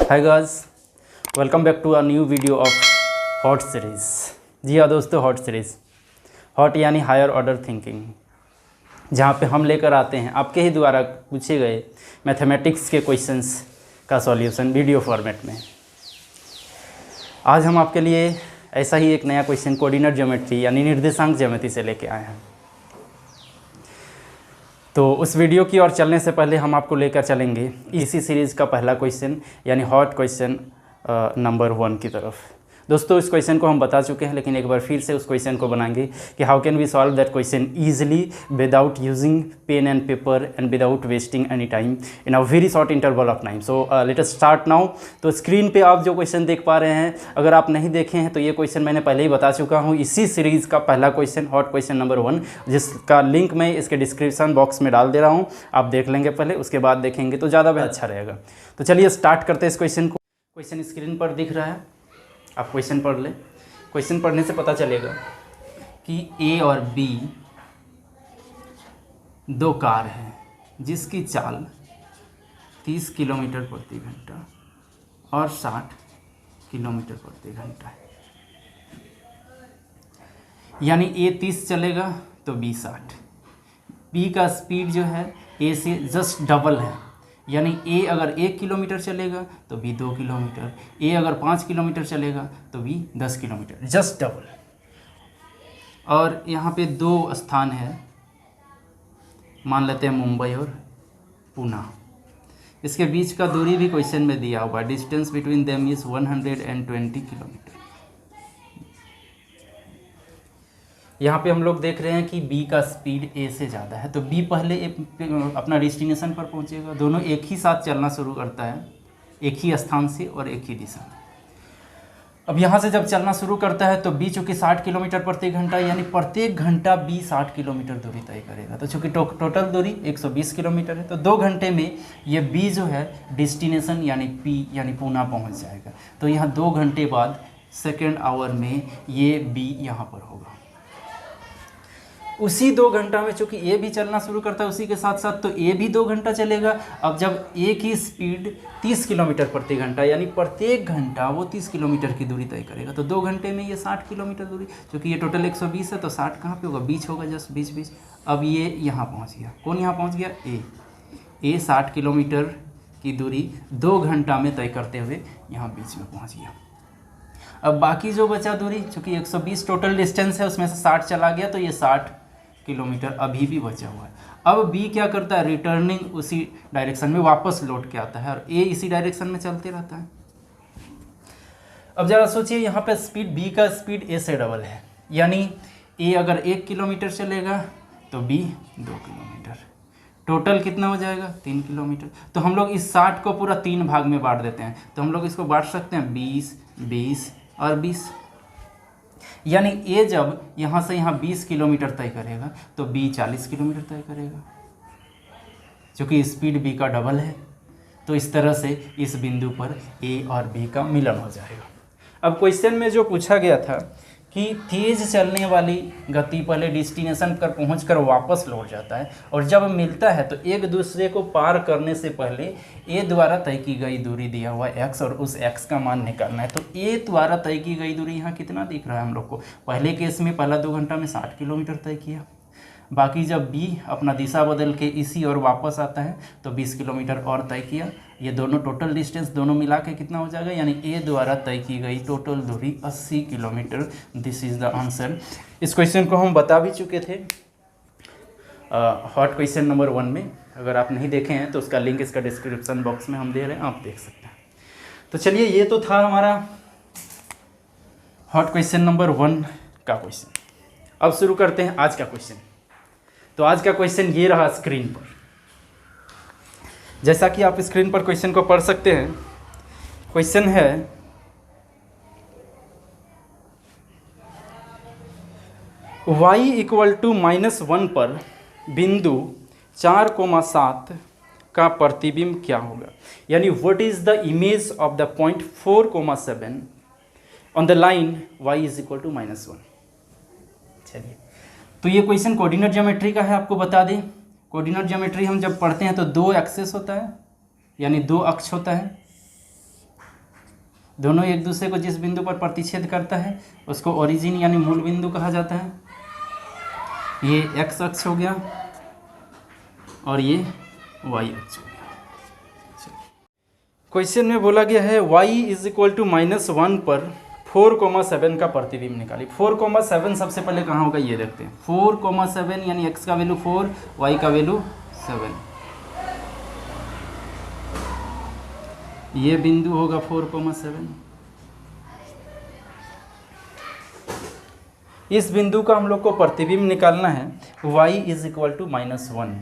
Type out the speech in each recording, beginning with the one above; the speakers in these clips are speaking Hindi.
Hi guys, welcome back to a new video of HOT series. जी हाँ दोस्तों, हॉट सीरीज़, हॉट यानी हायर ऑर्डर थिंकिंग, जहाँ पे हम लेकर आते हैं आपके ही द्वारा पूछे गए मैथमेटिक्स के क्वेश्चंस का सॉल्यूशन वीडियो फॉर्मेट में। आज हम आपके लिए ऐसा ही एक नया क्वेश्चन कोऑर्डिनेट ज्योमेट्री यानी निर्देशांक ज्यामिति से लेके आए हैं। तो उस वीडियो की ओर चलने से पहले हम आपको लेकर चलेंगे इसी सीरीज़ का पहला क्वेश्चन यानी हॉट क्वेश्चन नंबर 1 की तरफ। दोस्तों, इस क्वेश्चन को हम बता चुके हैं, लेकिन एक बार फिर से उस क्वेश्चन को बनाएंगे कि how can we solve that question easily without using pen and paper and without wasting any time in a very short interval of time. So let us start now. तो स्क्रीन पे आप जो क्वेश्चन देख पा रहे हैं, अगर आप नहीं देखे हैं तो ये क्वेश्चन मैंने पहले ही बता चुका हूँ। इसी सीरीज़ का पहला क्वेश्चन हॉट क्वेश्चन नंबर 1, जिसका लिंक मैं इसके डिस्क्रिप्शन बॉक्स में डाल दे रहा हूँ। आप देख लेंगे पहले, उसके बाद देखेंगे तो ज़्यादा अच्छा रहेगा। तो चलिए स्टार्ट करते हैं इस क्वेश्चन को। क्वेश्चन स्क्रीन पर दिख रहा है, आप क्वेश्चन पढ़ लें। क्वेश्चन पढ़ने से पता चलेगा कि ए और बी दो कार हैं जिसकी चाल 30 किलोमीटर प्रति घंटा और 60 किलोमीटर प्रति घंटा है। यानी ए 30 चलेगा तो बी 60। बी का स्पीड जो है ए से जस्ट डबल है, यानी ए अगर 1 किलोमीटर चलेगा तो बी 2 किलोमीटर, ए अगर 5 किलोमीटर चलेगा तो बी 10 किलोमीटर, जस्ट डबल। और यहाँ पे दो स्थान है, मान लेते हैं मुंबई और पुणे। इसके बीच का दूरी भी क्वेश्चन में दिया हुआ, distance between them is 120 kilometre. यहाँ पे हम लोग देख रहे हैं कि B का स्पीड A से ज़्यादा है, तो B पहले अपना डेस्टिनेशन पर पहुँचेगा। दोनों एक ही साथ चलना शुरू करता है, एक ही स्थान से और एक ही दिशा में। अब यहाँ से जब चलना शुरू करता है तो B चूँकि 60 किलोमीटर प्रति घंटा, यानी प्रत्येक घंटा B 60 किलोमीटर दूरी तय करेगा। तो चूँकि टोटल दूरी 120 किलोमीटर है, तो 2 घंटे में ये B जो है डेस्टिनेशन यानी P यानी पुणे पहुँच जाएगा। तो यहाँ 2 घंटे बाद सेकेंड आवर में ये B यहाँ पर होगा। उसी 2 घंटा में चूँकि ए भी चलना शुरू करता है उसी के साथ साथ, तो ए भी 2 घंटा चलेगा। अब जब ए की स्पीड 30 किलोमीटर प्रति घंटा, यानी प्रत्येक घंटा वो 30 किलोमीटर की दूरी तय करेगा। तो 2 घंटे में ये 60 किलोमीटर दूरी, चूँकि ये टोटल 120 है तो 60 कहाँ पे होगा, बीच होगा, जस्ट बीच। अब ये यहाँ पहुँच गया। कौन यहाँ पहुँच गया? ए 60 किलोमीटर की दूरी 2 घंटा में तय करते हुए यहाँ बीच में पहुँच गया। अब बाकी जो बचा दूरी, चूँकि 120 टोटल डिस्टेंस है, उसमें से 60 चला गया, तो ये 60 किलोमीटर अभी भी बचा हुआ है। अब बी क्या करता है, रिटर्निंग उसी डायरेक्शन में वापस लौट के आता है, और ए इसी डायरेक्शन में चलते रहता है। अब जरा सोचिए, यहाँ पे स्पीड बी का स्पीड ए से डबल है, यानी ए अगर 1 किलोमीटर चलेगा तो बी 2 किलोमीटर, टोटल कितना हो जाएगा 3 किलोमीटर। तो हम लोग इस 60 को पूरा 3 भाग में बांट देते हैं, तो हम लोग इसको बांट सकते हैं 20, 20 और 20। यानी ए जब यहाँ से यहाँ 20 किलोमीटर तय करेगा तो बी 40 किलोमीटर तय करेगा, क्योंकि स्पीड बी का डबल है। तो इस तरह से इस बिंदु पर ए और बी का मिलन हो जाएगा। अब क्वेश्चन में जो पूछा गया था कि तेज चलने वाली गति पहले डेस्टिनेशन पर पहुंचकर वापस लौट जाता है, और जब मिलता है तो एक दूसरे को पार करने से पहले ए द्वारा तय की गई दूरी दिया हुआ x और उस x का मान निकालना है। तो ए द्वारा तय की गई दूरी यहाँ कितना दिख रहा है हम लोग को? पहले केस में पहला 2 घंटा में 60 किलोमीटर तय किया। बाकी जब B अपना दिशा बदल के इसी और वापस आता है तो 20 किलोमीटर और तय किया। ये दोनों टोटल डिस्टेंस दोनों मिला के कितना हो जाएगा, यानी ए द्वारा तय की गई टोटल दूरी 80 kilometre. This is the answer. इस क्वेश्चन को हम बता भी चुके थे हॉट क्वेश्चन नंबर 1 में। अगर आप नहीं देखे हैं तो उसका लिंक इसका डिस्क्रिप्शन बॉक्स में हम दे रहे हैं, आप देख सकते हैं। तो चलिए, ये तो था हमारा हॉट क्वेश्चन नंबर 1 का क्वेश्चन। अब शुरू करते हैं आज का क्वेश्चन। तो आज का क्वेश्चन ये रहा स्क्रीन पर। जैसा कि आप स्क्रीन पर क्वेश्चन को पढ़ सकते हैं, क्वेश्चन है y = -1 पर बिंदु 4,7 का प्रतिबिंब क्या होगा, यानी what is the image of the point 4,7 on the line y = -1। चलिए, तो ये क्वेश्चन कोऑर्डिनेट ज्योमेट्री का है। आपको बता दें, कोऑर्डिनेट ज्योमेट्री हम जब पढ़ते हैं तो 2 एक्सेस होता है, यानी 2 अक्ष होता है। दोनों एक दूसरे को जिस बिंदु पर प्रतिच्छेद करता है उसको ओरिजिन यानी मूल बिंदु कहा जाता है। ये एक्स अक्ष हो गया और ये वाई अक्ष हो गया। क्वेश्चन में बोला गया है y = -1 पर 4,7 का प्रतिबिंब निकालिए। 4,7 सबसे पहले कहाँ होगा ये देखते हैं। 4,7 यानी x का वैल्यू 4, y का वैल्यू 7। ये बिंदु होगा 4,7। इस बिंदु का हम लोग को प्रतिबिंब निकालना है। y = -1।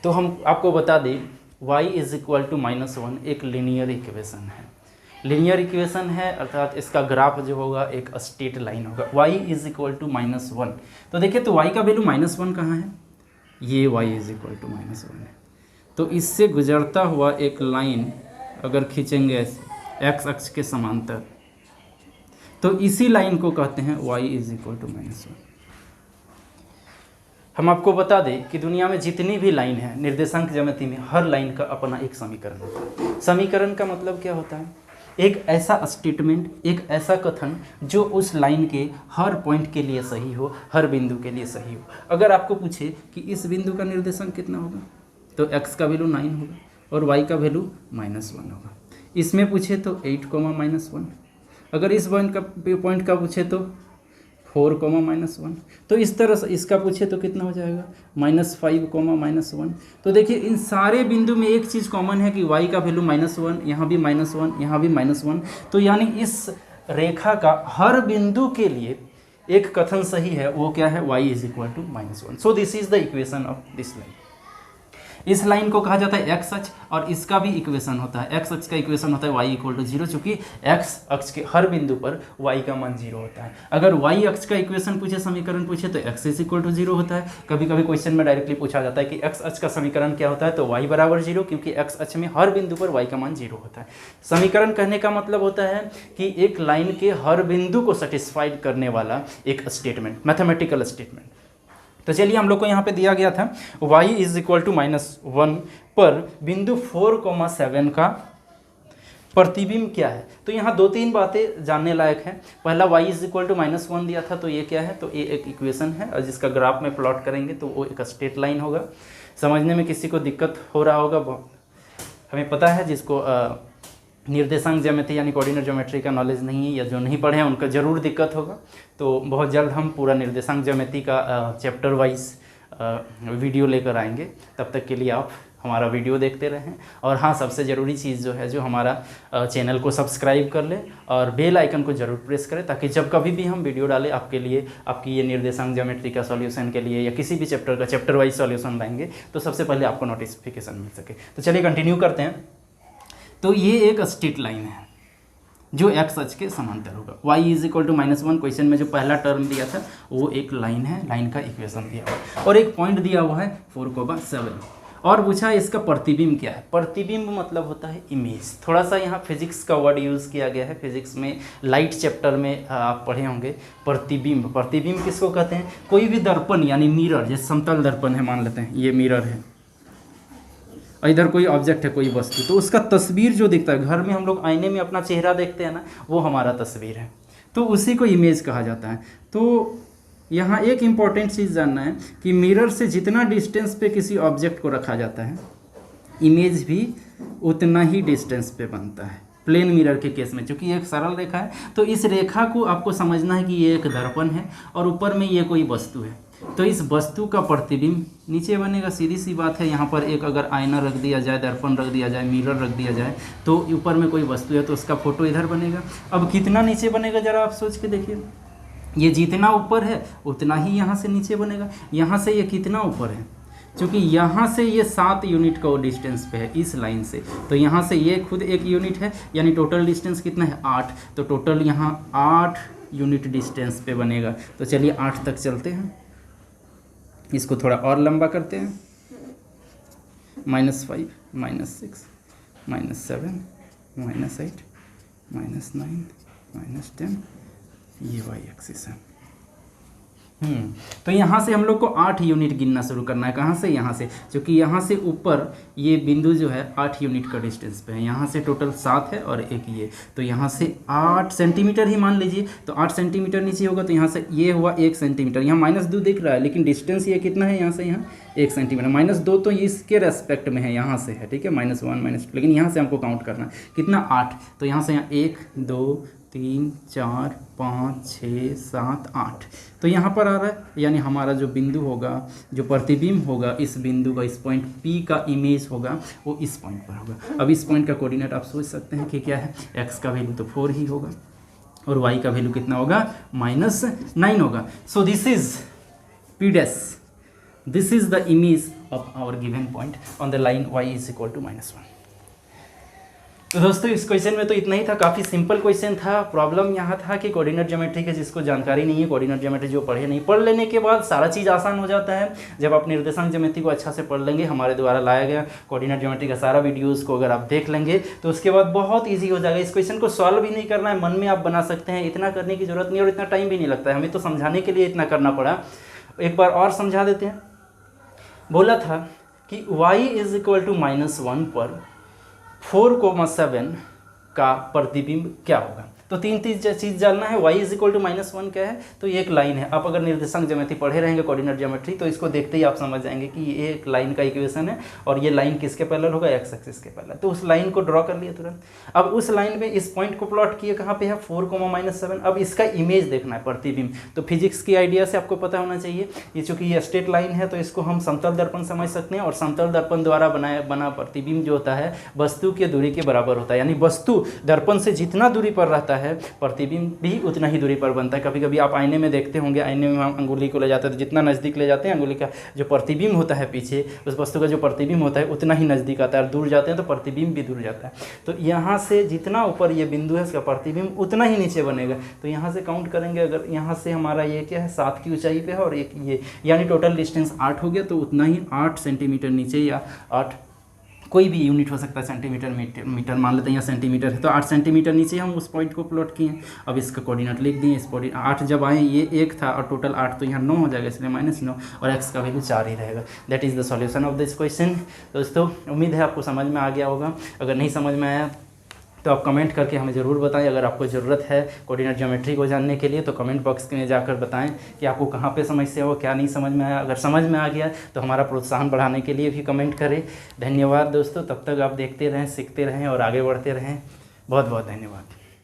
तो हम आपको बता दें y = -1 एक लीनियर इक्वेशन है। लीनियर इक्वेशन है अर्थात इसका ग्राफ जो होगा एक स्ट्रेट लाइन होगा। y = -1। तो देखिए तो y का वैल्यू -1 कहाँ है, ये y = -1 है। तो इससे गुजरता हुआ एक लाइन अगर खींचेंगे ऐसे x अक्ष के समांतर, तो इसी लाइन को कहते हैं y = -1। हम आपको बता दें कि दुनिया में जितनी भी लाइन है निर्देशांक ज्यामिति में, हर लाइन का अपना एक समीकरण होता है। समीकरण का मतलब क्या होता है, एक ऐसा स्टेटमेंट, एक ऐसा कथन जो उस लाइन के हर पॉइंट के लिए सही हो, हर बिंदु के लिए सही हो। अगर आपको पूछे कि इस बिंदु का निर्देशांक कितना होगा, तो x का वैल्यू 9 होगा और y का वैल्यू -1 होगा। इसमें पूछे तो 8, अगर इस पॉइंट का पूछे तो 4, तो इस तरह से इसका पूछे तो कितना हो जाएगा -5, -1। तो देखिए इन सारे बिंदु में एक चीज़ कॉमन है कि y का वैल्यू -1, यहाँ भी -1, यहाँ भी -1। तो यानी इस रेखा का हर बिंदु के लिए एक कथन सही है, वो क्या है, y = -1। So this is the equation of this line. इस लाइन को कहा जाता है x अक्ष और इसका भी इक्वेशन होता है। x अक्ष का इक्वेशन होता है y = 0, चूँकि x अक्ष के हर बिंदु पर y का मान 0 होता है। अगर y अक्ष का इक्वेशन पूछे, समीकरण पूछे, तो x = 0 होता है। कभी कभी क्वेश्चन में डायरेक्टली पूछा जाता है कि x अक्ष का समीकरण क्या होता है, तो y = 0, क्योंकि x अक्ष में हर बिंदु पर y का मान 0 होता है। समीकरण कहने का मतलब होता है कि एक लाइन के हर बिंदु को सेटिस्फाइड करने वाला एक स्टेटमेंट, मैथमेटिकल स्टेटमेंट। तो चलिए हम लोग को यहाँ पे दिया गया था y = -1 पर बिंदु 4,7 का प्रतिबिंब क्या है। तो यहाँ 2-3 बातें जानने लायक हैं। पहला y = -1 दिया था, तो ये क्या है, तो ये एक इक्वेशन है और जिसका ग्राफ में प्लॉट करेंगे तो वो एक स्ट्रेट लाइन होगा। समझने में किसी को दिक्कत हो रहा होगा, हमें पता है जिसको निर्देशांक ज्यामिति यानी कोऑर्डिनेट ज्योमेट्री का नॉलेज नहीं है या जो नहीं पढ़े हैं उनका ज़रूर दिक्कत होगा। तो बहुत जल्द हम पूरा निर्देशांक ज्यामिति का चैप्टर वाइज वीडियो लेकर आएंगे। तब तक के लिए आप हमारा वीडियो देखते रहें। और हाँ, सबसे ज़रूरी चीज़ जो है, जो हमारा चैनल को सब्सक्राइब कर लें और बेल आइकन को ज़रूर प्रेस करें, ताकि जब कभी भी हम वीडियो डालें आपके लिए, आपकी ये निर्देशांक ज्योमेट्री का सॉल्यूशन के लिए या किसी भी चैप्टर का चैप्टर वाइज सॉल्यूशन लाएंगे तो सबसे पहले आपको नोटिफिकेशन मिल सके। तो चलिए कंटिन्यू करते हैं। तो ये एक स्ट्रेट लाइन है जो x अक्ष के समांतर होगा। y = -1 क्वेश्चन में जो पहला टर्म दिया था वो एक लाइन है, लाइन का इक्वेशन दिया हुआ है और एक पॉइंट दिया हुआ है 4,7 और पूछा है इसका प्रतिबिंब क्या है। प्रतिबिंब मतलब होता है इमेज। थोड़ा सा यहाँ फिजिक्स का वर्ड यूज़ किया गया है। फिजिक्स में लाइट चैप्टर में आप पढ़े होंगे प्रतिबिंब। प्रतिबिंब किसको कहते हैं, कोई भी दर्पण यानी मिरर, जैसे समतल दर्पण है, मान लेते हैं ये मिरर है, इधर कोई ऑब्जेक्ट है, कोई वस्तु, तो उसका तस्वीर जो दिखता है, घर में हम लोग आईने में अपना चेहरा देखते हैं ना, वो हमारा तस्वीर है, तो उसी को इमेज कहा जाता है। तो यहाँ एक इम्पॉर्टेंट चीज़ जानना है कि मिरर से जितना डिस्टेंस पे किसी ऑब्जेक्ट को रखा जाता है, इमेज भी उतना ही डिस्टेंस पे बनता है। प्लेन मिरर के केस में, चूँकि एक सरल रेखा है, तो इस रेखा को आपको समझना है कि ये एक दर्पण है और ऊपर में ये कोई वस्तु है, तो इस वस्तु का प्रतिबिंब नीचे बनेगा। सीधी सी बात है, यहाँ पर एक अगर आईना रख दिया जाए, दर्पण रख दिया जाए, मिरर रख दिया जाए, तो ऊपर में कोई वस्तु है तो उसका फोटो इधर बनेगा। अब कितना नीचे बनेगा ज़रा आप सोच के देखिए, ये जितना ऊपर है उतना ही यहाँ से नीचे बनेगा। यहाँ से ये कितना ऊपर है, क्योंकि यहाँ से ये 7 यूनिट का डिस्टेंस पे है इस लाइन से, तो यहाँ से ये खुद 1 यूनिट है, यानी टोटल डिस्टेंस कितना है 8, तो टोटल यहाँ 8 यूनिट डिस्टेंस पे बनेगा। तो चलिए 8 तक चलते हैं, इसको थोड़ा और लंबा करते हैं, -5, -6, -7, -8, -9, -10, ये y एक्सिस है। तो यहाँ से हम लोग को 8 यूनिट गिनना शुरू करना है। कहाँ से? यहाँ से, क्योंकि यहाँ से ऊपर ये बिंदु जो है 8 यूनिट का डिस्टेंस पे है। यहाँ से टोटल 7 है और एक ये, तो यहाँ से 8 सेंटीमीटर ही मान लीजिए। तो 8 सेंटीमीटर नीचे होगा, तो यहाँ से ये हुआ 1 सेंटीमीटर। यहाँ -2 दिख रहा है, लेकिन डिस्टेंस ये कितना है यहाँ से यहाँ 1 सेंटीमीटर। -2 तो इसके रेस्पेक्ट में है, यहाँ से है, ठीक है, -1 -2, लेकिन यहाँ से हमको काउंट करना है कितना 8। तो यहाँ से यहाँ 1 2 3 4 5 6 7 8, तो यहाँ पर आ रहा है, यानी हमारा जो बिंदु होगा, जो प्रतिबिंब होगा इस बिंदु का, इस पॉइंट P का इमेज होगा वो इस पॉइंट पर होगा। अब इस पॉइंट का कोऑर्डिनेट आप सोच सकते हैं कि क्या है, x का वैल्यू तो 4 ही होगा और y का वैल्यू कितना होगा, -9 होगा। So this is P dash, this is the image of our given point on the line y is equal to -1। तो दोस्तों इस क्वेश्चन में तो इतना ही था, काफ़ी सिंपल क्वेश्चन था। प्रॉब्लम यहाँ था कि कोऑर्डिनेट ज्योमेट्री के जिसको जानकारी नहीं है, कोऑर्डिनेट ज्योमेट्री जो पढ़े नहीं, पढ़ लेने के बाद सारा चीज़ आसान हो जाता है। जब आप निर्देशांक ज्योमेट्री को अच्छा से पढ़ लेंगे, हमारे द्वारा लाया गया कोऑर्डिनेट ज्योमेट्री का सारा वीडियोज़ को अगर आप देख लेंगे तो उसके बाद बहुत ईजी हो जाएगा। इस क्वेश्चन को सॉल्व भी नहीं करना है, मन में आप बना सकते हैं, इतना करने की जरूरत नहीं और इतना टाइम भी नहीं लगता है। हमें तो समझाने के लिए इतना करना पड़ा। एक बार और समझा देते हैं। बोला था कि y इज इक्वल टू -1 पर 4,7 का प्रतिबिंब क्या होगा। तो 3 चीज़ जानना है। y इज इक्वल टू -1 क्या है, तो ये एक लाइन है। आप अगर निर्देशांक ज्योमेट्री पढ़े रहेंगे, कोऑर्डिनेट ज्योमेट्री, तो इसको देखते ही आप समझ जाएंगे कि ये एक लाइन का इक्वेशन है और ये लाइन किसके पैरेलल होगा, x एक्सिस के पैरेलल। तो उस लाइन को ड्रॉ कर लिया तुरंत। अब उस लाइन में इस पॉइंट को प्लॉट किए, कहाँ पे है, 4,-7। अब इसका इमेज देखना है, प्रतिबिंब। तो फिजिक्स की आइडिया से आपको पता होना चाहिए, ये चूंकि ये स्ट्रेट लाइन है तो इसको हम समतल दर्पण समझ सकते हैं, और समतल दर्पण द्वारा बना प्रतिबिंब जो होता है वस्तु के दूरी के बराबर होता है। यानी वस्तु दर्पण से जितना दूरी पर रहता है, प्रतिबिंब भी उतना ही दूरी पर बनता है। कभी कभी आप आईने में देखते होंगे, आईने में हम अंगुली को ले जाते हैं, तो जितना नज़दीक ले जाते हैं अंगुली का जो प्रतिबिंब होता है पीछे, उस वस्तु का जो प्रतिबिंब होता है उतना ही नज़दीक आता है, और दूर जाते हैं तो प्रतिबिंब भी दूर जाता है। तो यहाँ से जितना ऊपर ये बिंदु है, इसका प्रतिबिंब उतना ही नीचे बनेगा। तो यहाँ से काउंट करेंगे, अगर यहाँ से हमारा ये क्या है, 7 की ऊंचाई पे है और एक ये, यानी टोटल डिस्टेंस 8 हो गया। तो उतना ही 8 सेंटीमीटर नीचे, या 8 कोई भी यूनिट हो सकता है, सेंटीमीटर मीटर मान लेते हैं, या सेंटीमीटर है, तो 8 सेंटीमीटर नीचे हम उस पॉइंट को प्लॉट किए। अब इसका कोऑर्डिनेट लिख दिए। इस 8 जब आए, ये 1 था और टोटल 8, तो यहाँ 9 हो जाएगा, इसलिए -9, और x का वैल्यू 4 ही रहेगा। That is the solution of this question. दोस्तों उम्मीद है आपको समझ में आ गया होगा। अगर नहीं समझ में आया तो आप कमेंट करके हमें ज़रूर बताएं। अगर आपको ज़रूरत है कोऑर्डिनेट ज्योमेट्री को जानने के लिए, तो कमेंट बॉक्स में जाकर बताएं कि आपको कहाँ पे समस्या हो, क्या नहीं समझ में आया। अगर समझ में आ गया तो हमारा प्रोत्साहन बढ़ाने के लिए भी कमेंट करें। धन्यवाद दोस्तों, तब तक आप देखते रहें, सीखते रहें और आगे बढ़ते रहें। बहुत बहुत धन्यवाद।